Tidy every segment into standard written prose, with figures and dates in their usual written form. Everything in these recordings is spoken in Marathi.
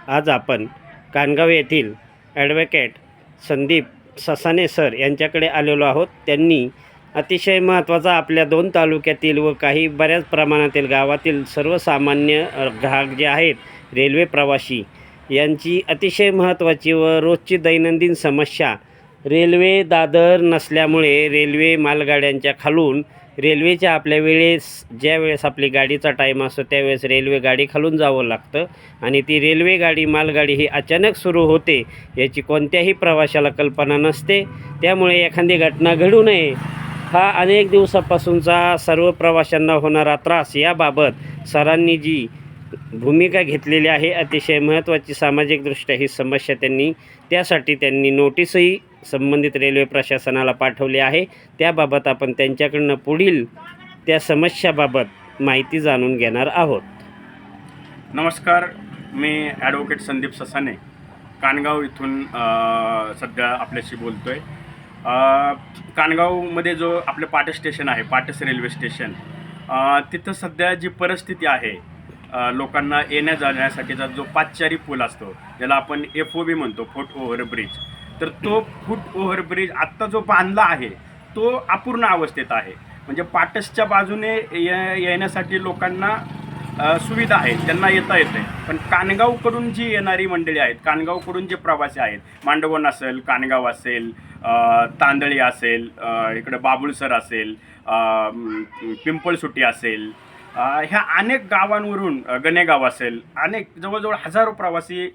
आज आपण कानगाव येथील ॲडव्होकेट संदीप ससाने सर यांच्याकडे आलेलो आहोत। त्यांनी अतिशय महत्त्वाचा आपल्या 2 तालुक्यातील व काही बऱ्याच प्रमाणातील गावातील सर्वसामान्य ग्राहक जे आहेत रेल्वे प्रवासी यांची अतिशय महत्त्वाची व रोजची दैनंदिन समस्या, रेल्वे दादर नसल्यामुळे रेल्वे मालगाड्यांच्या खालून रेल्वेच्या आपल्या ज्यावेळेस आपली गाडीचा टाईम असतो त्यावेळेस रेल्वे गाडी खालून जावं लागतं आणि ती रेल्वे गाडी मालगाडी ही अचानक सुरू होते, याची कोणत्याही प्रवाशाला कल्पना नसते। त्यामुळे एखादी घटना घडू नये हा अनेक दिवसापासूनचा सर्व प्रवाशांना होणारा त्रास याबाबत सरांनी जी भूमिका घेतलेली आहे, अतिशय महत्त्वाची सामाजिकदृष्ट्या ही समस्या त्यासाठी त्यांनी नोटीसही संबंधित रेल्वे प्रशासनाला पाठवली आहे। त्याबाबत आपण त्यांच्याकडून पुढील त्या समस्याबाबत माहिती जाणून घेणार आहोत। नमस्कार, मी ॲडव्होकेट संदीप ससाने कानगाव इथून सध्या आपल्याशी बोलतो आहे। कानगावमध्ये जो आपलं पाटस स्टेशन आहे, पाटस रेल्वे स्टेशन, तिथं सध्या जी परिस्थिती आहे, लोकांना येण्या जाण्यासाठीचा जो पादचारी पूल असतो ज्याला आपण FOB म्हणतो, फूट ओव्हर ब्रिज, तर तो फूट ओव्हर ब्रिज आत्ता जो बांधला आहे तो अपूर्ण अवस्थेत आहे। म्हणजे पाटसच्या बाजूने येण्यासाठी लोकांना सुविधा आहेत, त्यांना येता येते, पण कानगावकडून जी येणारी मंडळी आहेत, कानगावकडून जे प्रवासी आहेत, मांडवण असेल, कानगाव असेल, तांदळी असेल, इकडे बाबुळसर असेल, पिंपळसुटी असेल, ह्या अनेक गावांवरून, गणेगाव असेल, अनेक जवळजवळ हजारो प्रवासी,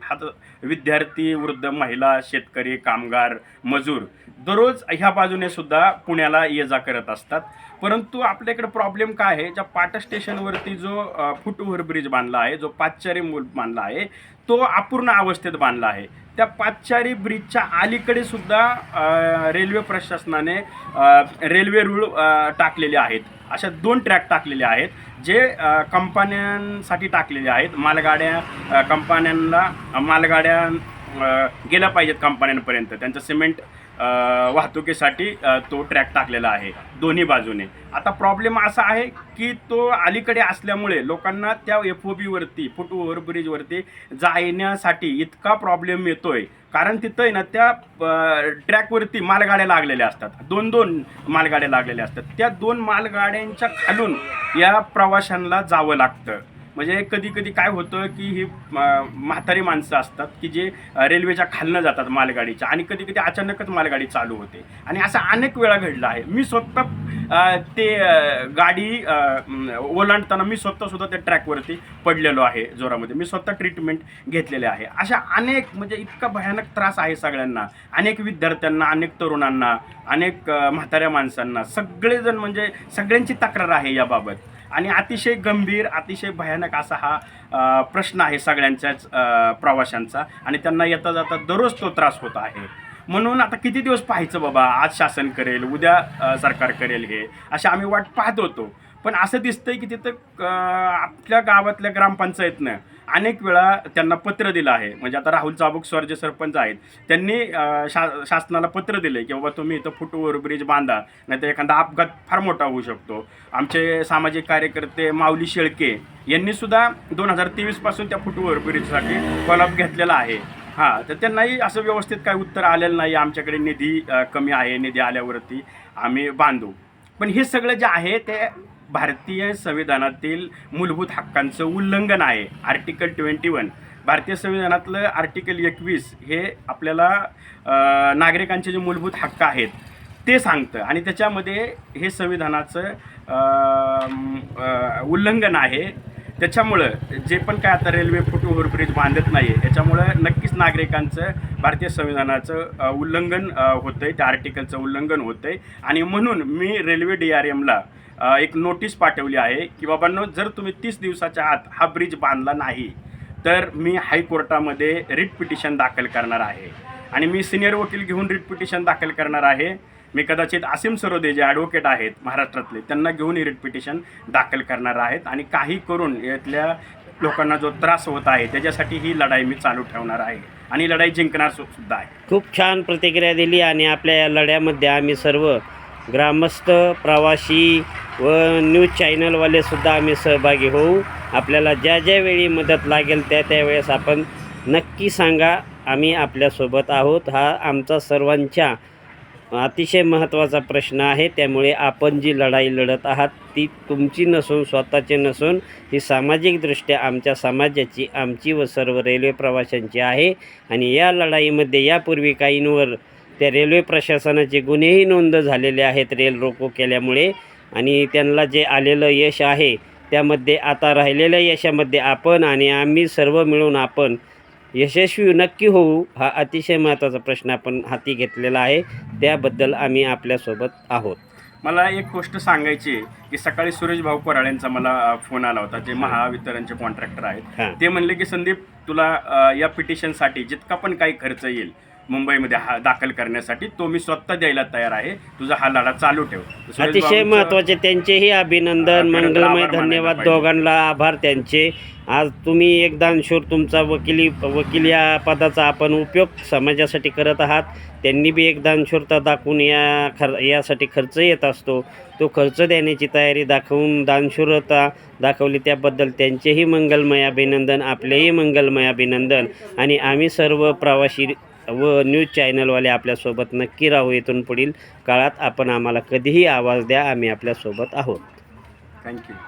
विद्यार्थी, वृद्ध, महिला, शेतकरी, कामगार, मजूर दररोज ह्या बाजूने सुद्धा पुण्याला ये जा करत असतात। परंतु आपल्याकडे प्रॉब्लेम काय आहे, ज्या पाटस स्टेशनवरती जो फूट ओव्हर ब्रिज बांधला आहे, जो पादचारी मूल बांधला आहे, तो अपूर्ण अवस्थेत बांधला आहे। त्या पादचारी ब्रिजच्या अलीकडे सुद्धा रेल्वे प्रशासनाने रेल्वे रूळ टाकलेले आहेत। अशा 2 ट्रॅक टाकलेले आहेत जे कंपन्यांसाठी टाकलेले आहेत। मालगाड्या गेल्या पाहिजेत कंपन्यांपर्यंत, त्यांचं सिमेंट वाहतुकीसाठी तो ट्रॅक टाकलेला आहे दोन्ही बाजूने। आता प्रॉब्लेम असा आहे की तो अलीकडे असल्यामुळे लोकांना त्या FOBवरती, फूट ओव्हर ब्रिजवरती जाण्यासाठी इतका प्रॉब्लेम येतोय, कारण तिथं आहे ना त्या ट्रॅकवरती मालगाड्या लागलेल्या असतात, 2 मालगाड्या लागलेल्या असतात। त्या 2 मालगाड्यांच्या खालून या प्रवाशांना जावं लागतं। म्हणजे कधी कधी काय होतं की ही म्हातारी माणसं असतात की जे रेल्वेच्या खालनं जातात मालगाडीच्या, आणि कधी कधी अचानकच मालगाडी चालू होते, आणि असं अनेक वेळा घडलं आहे। मी स्वतः ते गाडी ओलांडताना मी सुद्धा त्या ट्रॅकवरती पडलेलो आहे जोरामध्ये, मी स्वतः ट्रीटमेंट घेतलेले आहे। अशा अनेक, म्हणजे इतका भयानक त्रास आहे सगळ्यांना, अनेक विद्यार्थ्यांना, अनेक तरुणांना, अनेक म्हाताऱ्या माणसांना, सगळेजण, म्हणजे सगळ्यांची तक्रार आहे याबाबत, आणि अतिशय गंभीर, अतिशय भयानक असा हा प्रश्न आहे सगळ्यांच्याच प्रवाशांचा, आणि त्यांना येता जाता दररोज तो त्रास होत आहे। म्हणून आता किती दिवस पाहायचं बाबा, आज शासन करेल, उद्या सरकार करेल, हे अशा आम्ही वाट पाहत होतो। पण असं दिसतंय की तिथं आपल्या गावातल्या ग्रामपंचायतनं अनेक वेळा त्यांना पत्र दिलं आहे। म्हणजे आता राहुल चाबुक सर जे सरपंच आहेत त्यांनी शासनाला पत्र दिले की बाबा तुम्ही इथं फूट ओव्हर ब्रिज बांधा, नाहीतर एखादा अपघात फार मोठा होऊ शकतो। आमचे सामाजिक कार्यकर्ते माऊली शेळके यांनी सुद्धा 2023 पासून त्या फूट ओव्हर ब्रिजसाठी फॉलोअप घेतलेला आहे। तर त्यांनाही असं व्यवस्थित काही उत्तर आलेलं नाही, आमच्याकडे निधी कमी आहे, निधी आल्यावरती आम्ही बांधू। पण हे सगळं जे आहे ते भारतीय संविधानातील मूलभूत हक्कांचं उल्लंघन आहे। आर्टिकल 21, भारतीय संविधानातलं आर्टिकल 21 हे आपल्याला नागरिकांचे जे मूलभूत हक्क आहेत ते सांगतं, आणि त्याच्यामध्ये हे संविधानाचं उल्लंघन आहे। त्याच्यामुळं जे पण काय आता रेल्वे फूट ओव्हर ब्रिज बांधत नाही आहे, त्याच्यामुळं नक्कीच नागरिकांचं भारतीय संविधानाचं उल्लंघन होतं आहे, त्या आर्टिकलचं उल्लंघन होतं आहे। आणि म्हणून मी रेल्वे DRMला एक नोटीस पाठवली आहे की बाबांनो, जर तुम्ही 30 दिवसाच्या आत हा ब्रिज बांधला नाही तर मी हायकोर्टामध्ये रिट पिटिशन दाखल करणार आहे, आणि मी सिनियर वकील घेऊन रिट पिटिशन दाखल करणार आहे। मी कदाचित असीम सरोदे जे ॲडव्होकेट आहेत महाराष्ट्रातले, त्यांना घेऊन ही रिट पिटिशन दाखल करणार आहेत, आणि काही करून यातल्या लोकांना जो त्रास होत आहे त्याच्यासाठी ही लढाई मी चालू ठेवणार आहे, आणि लढाई जिंकणार सुद्धा आहे। खूप छान प्रतिक्रिया दिली, आणि आपल्या या लढ्यामध्ये आम्ही सर्व ग्रामस्थ, प्रवासी व न्यूज चॅनलवाले सुद्धा आम्ही सहभागी होऊ। आपल्याला ज्या वेळी मदत लागेल त्यावेळेस आपण नक्की सांगा. आम्ही आपल्यासोबत आहोत. हा आमचा सर्वांच्या अतिशय महत्त्वाचा प्रश्न आहे. त्यामुळे आपण जी लढाई लढत आहात ती तुमची नसून, स्वतःची नसून, ही सामाजिकदृष्ट्या आमच्या समाजाची, आमची व सर्व रेल्वे प्रवाशांची आहे. आणि या लढाईमध्ये यापूर्वी काहींवर त्या रेल्वे प्रशासनाचे गुन्हेही नोंद झालेले आहेत रेल रोको केल्यामुळे. आणि त्यांना जे आलेलं यश आहे त्यामध्ये आता राहिलेल्या यशामध्ये आपण आणि आम्ही सर्व मिळून आपण यशस्वी नक्की होऊ, हा अतिशय महत्त्वाचा प्रश्न आपण हाती घेतलेला आहे. त्याबद्दल आम्ही आपल्यासोबत आहोत. मला एक गोष्ट सांगायची आहे की सकाळी सुरेश भाऊ कोराळेंचा मला फोन आला होता, जे महावितरणचे कॉन्ट्रॅक्टर आहेत. हां. ते म्हणले की संदीप, तुला या पिटिशनसाठी जितका पण काही खर्च येईल मुंबईमध्ये दाखल करण्यासाठी, तो मी स्वतः द्यायला तयार आहे. तुझा हा लढा चालू ठेव. सुरेश अतिशय भाऊंचं- महत्त्वाचे त्यांचेही अभिनंदन, खरं तर मंगलमय आभार मानायला धन्यवाद पाहिजे. दोघांना. आभार त्यांचे. आज तुम्ही एक दानशूर तुमचा वकील या पदाचा आपण उपयोग समाजासाठी करत आहात. त्यांनी बी एक दानशूरता दाखवून यासाठी खर्च येत असतो. तो खर्च देण्याची तयारी दाखवून दानशूरता दाखवली, त्याबद्दल त्यांचेही मंगलमय अभिनंदन, आपलेही मंगलमय अभिनंदन. आणि आम्ही सर्व प्रवासी व न्यूज चॅनलवाले आपल्यासोबत नक्की राहू. इथून पुढील काळात आपण आम्हाला कधीही आवाज द्या, आम्ही आपल्यासोबत आहोत. थँक्यू.